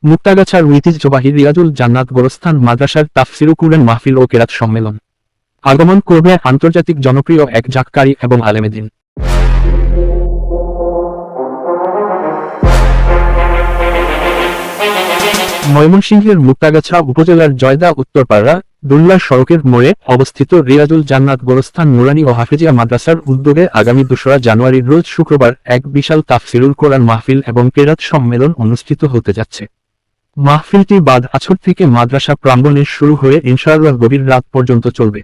মুক্তাগাছার ঐতিহ্যবাহী রিয়াজুল জান্নাত গোরস্থান মাদ্রাসার তাফসিরুল কুরআন মাহফিল ও কেরাত সম্মেলন। আগমন করবে আন্তর্জাতিক জনপ্রিয় এক জাক্কারি এবং আলেমেদিন। ময়মনসিংহের মুক্তাগাছা উপজেলার জয়দা উত্তরপাড়া দুল্লা সড়কের মোড়ে অবস্থিত রিয়াজুল জান্নাত গোরস্থান নুরানি ও হাফেজিয়া মাদ্রাসার উদ্যোগে আগামী 2রা জানুয়ারির রোজ শুক্রবার এক বিশাল তাফসিরুল কোরআন মাহফিল এবং কেরাত সম্মেলন অনুষ্ঠিত হতে যাচ্ছে। মাহফিলটি বাদ আসর থেকে মাদ্রাসা প্রাঙ্গণে শুরু হয়ে ইনশাআল্লাহ গভীর রাত পর্যন্ত চলবে।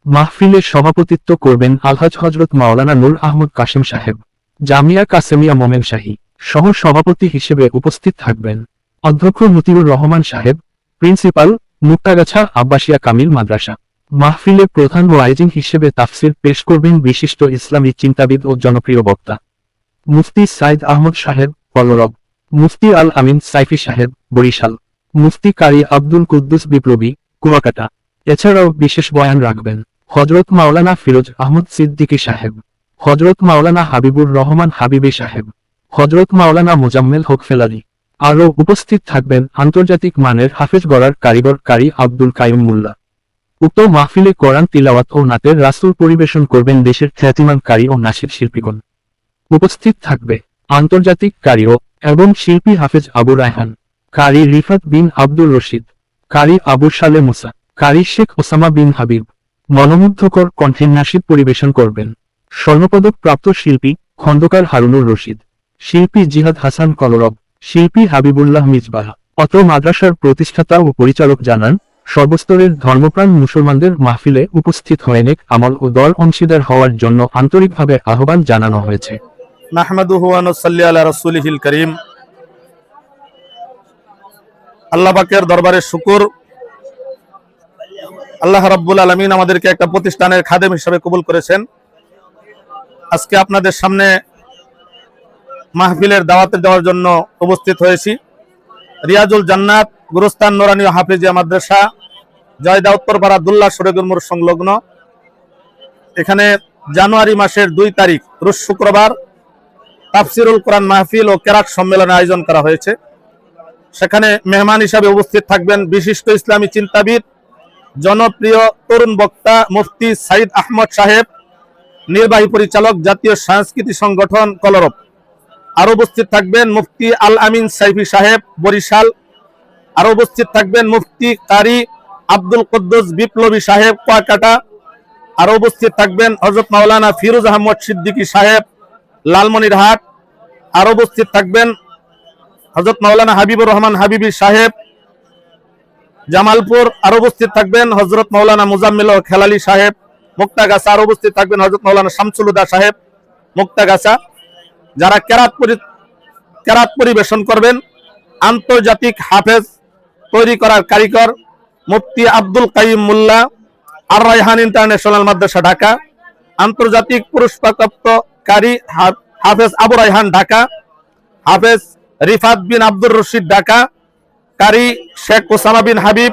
মাহফিলে সভাপতিত্ব করবেন আলহাজ হযরত মাওলানা নূর আহমদ কাশেম সাহেব, জামিয়া কাসেমিয়া মোমেন শাহী সহ সভাপতি হিসেবে উপস্থিত থাকবেন অধ্যক্ষ মতিউর রহমান সাহেব, প্রিন্সিপাল, মুক্তাগাছা আব্বাসিয়া কামিল মাদ্রাসা। মাহফিলে প্রধান ওয়াইজিন হিসেবে তাফসির পেশ করবেন বিশিষ্ট ইসলামী চিন্তাবিদ ও জনপ্রিয় বক্তা মুফতি সাইদ আহমদ সাহেব কলরব, মুফতি আল আমিন সাইফি সাহেব বরিশাল, মুফতি কারি আব্দুল কুদ্দুস বিপ্লবী কুয়াকাটা। এছাড়াও বিশেষ বয়ান রাখবেন হযরত মাওলানা ফিরোজ আহমদ সিদ্দিকী সাহেব, হযরত মাওলানা হাবিবুর রহমান হাবিবী সাহেব, হযরত মাওলানা মোজাম্মেল হক ফেলারি। আরও উপস্থিত থাকবেন আন্তর্জাতিক মানের হাফেজ গড়ার কারিগর কারি আব্দুল কাইয়ুম মোল্লা। উক্ত মাহফিলে কোরআন তিলাওয়াত ও নাতের রাসূল পরিবেশন করবেন দেশের খ্যাতিমান কারি ও নাসির শিল্পীগণ। উপস্থিত থাকবে আন্তর্জাতিক কারি এবং শিল্পী হাফেজ আবু রায়হান, কারি রিফাত বিন আব্দুল রশিদ, কারি আবু সালে মুসা, কারি শেখ ওসামা বিন হাবিব। মনোমুগ্ধকর কণ্ঠে নাশিদ পরিবেশন করবেন স্বর্ণপদক প্রাপ্ত শিল্পী খন্দকার হারুনুর রশিদ, শিল্পী জিহাদ হাসান কলরব, শিল্পী হাবিবুল্লাহ মিজবাহ। অত্র মাদ্রাসার প্রতিষ্ঠাতা ও পরিচালক জানান, সর্বস্তরের ধর্মপ্রাণ মুসলমানদের মাহফিলে উপস্থিত হয়ে নেক আমল ও দল অংশীদার হওয়ার জন্য আন্তরিকভাবে আহ্বান জানানো হয়েছে। নাহমাদুহু ওয়া নুসাল্লি আলা রাসূলিহিল কারীম। আল্লাহ পাকের দরবারে শুকর, আল্লাহ রাব্বুল আলামিন আমাদেরকে একটা প্রতিষ্ঠানের খাদেম হিসেবে কবুল করেছেন। আজকে আপনাদের সামনে মাহফিলের দাওয়াতে দেওয়ার জন্য উপস্থিত হয়েছি। রিয়াজুল জান্নাত গোরস্থান নুরানি ও হাফেজিয়া মাদ্রাসা, জয়দা উত্তরপাড়া দুল্লা সড়কের মোড় সংলগ্ন। এখানে জানুয়ারি মাসের 2 তারিখ রোজ শুক্রবার তাফসিরুল কোরআন মাহফিল ও কেরাত সম্মেলনের আয়োজন করা হয়েছে। সেখানে মেহমান হিসাবে উপস্থিত থাকবেন বিশিষ্ট ইসলামী চিন্তাবিদ, জনপ্রিয় তরুণ বক্তা মুফতি সাইদ আহমদ সাহেব, নির্বাহী পরিচালক জাতীয় সংস্কৃতি সংগঠন কলরব। আরো উপস্থিত থাকবেন মুফতি আল আমিন সাইফি সাহেব বরিশাল। আরো উপস্থিত থাকবেন মুফতি কারি আব্দুল কুদ্দুস বিপ্লবী সাহেব কুয়াকাটা। আরো উপস্থিত থাকবেন হযরত মাওলানা ফিরোজ আহমদ সিদ্দিকী সাহেব লালমনিরহাট। আরো উপস্থিত থাকবেন হযরত মাওলানা হাবিবুর রহমান হাবিবী সাহেব জামালপুর। আরো উপস্থিত থাকবেন হযরত মাওলানা মোজাম্মেল হক হেলালি সাহেব মুক্তাগাছা। আরো উপস্থিত থাকবেন হযরত মাওলানা শামসুল হুদা সাহেব মুক্তাগাছা। যারা কেরাত পরিবেশন করবেন আন্তর্জাতিক হাফেজ তৈরি করার কারিগর মুফতি আব্দুল কাইয়ুম মোল্লা, আর রায়হান ইন্টারন্যাশনাল মাদ্রাসা ঢাকা। আন্তর্জাতিক পুরস্কারপ্রাপ্ত কারি হাফেজ আবু রায়হান ঢাকা, হাফেজ রিফাত বিন আব্দুর রশিদ ঢাকা, কারি শেখ ওসামা বিন হাবিব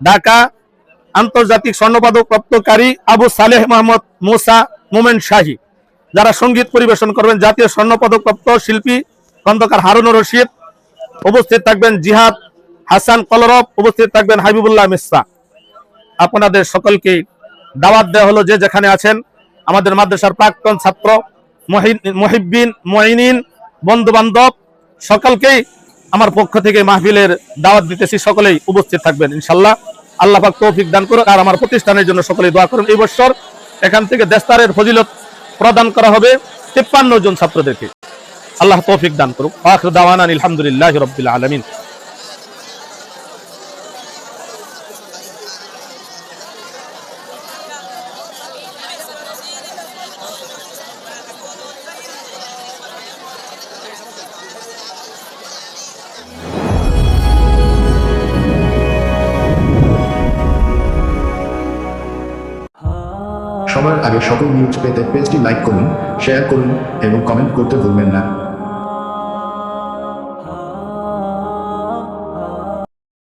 ঢাকা। আন্তর্জাতিক স্বর্ণপদক প্রাপ্ত কারি আবু সালেহ মোহাম্মদ মুসা মোমেন শাহী। যারা সঙ্গীত পরিবেশন করবেন জাতীয় স্বর্ণপদক প্রাপ্ত শিল্পী খন্দকার হারুনুর রশিদ। উপস্থিত থাকবেন জিহাদ হাসান কলরব, উপস্থিত থাকবেন হাবিবুল্লাহ মিসা। আপনাদের সকলকে দাওয়াত দেওয়া হলো, যে যেখানে আছেন আমাদের মাদ্রাসার প্রাক্তন ছাত্র মুহিব্বিন মুইনিন বন্ধু বান্ধব সকলকেই আমার পক্ষ থেকে মাহফিলের দাওয়াত দিতেছি। সকলেই উপস্থিত থাকবেন ইনশাআল্লাহ। আল্লাহ পাক তৌফিক দান করুন আর আমার প্রতিষ্ঠানের জন্য সকলেই দোয়া করুন। এই বছর এখান থেকে দেশতারের ফজিলত প্রদান করা হবে 53 জন ছাত্রদেরকে। আল্লাহ তৌফিক দান করুন। আখির দাওয়ানা আলহামদুলিল্লাহি রাব্বিল আলামিন। সবার আগে সকল নিউজ পেতে পেজটি লাইক করুন, শেয়ার করুন এবং কমেন্ট করতে ভুলবেন না।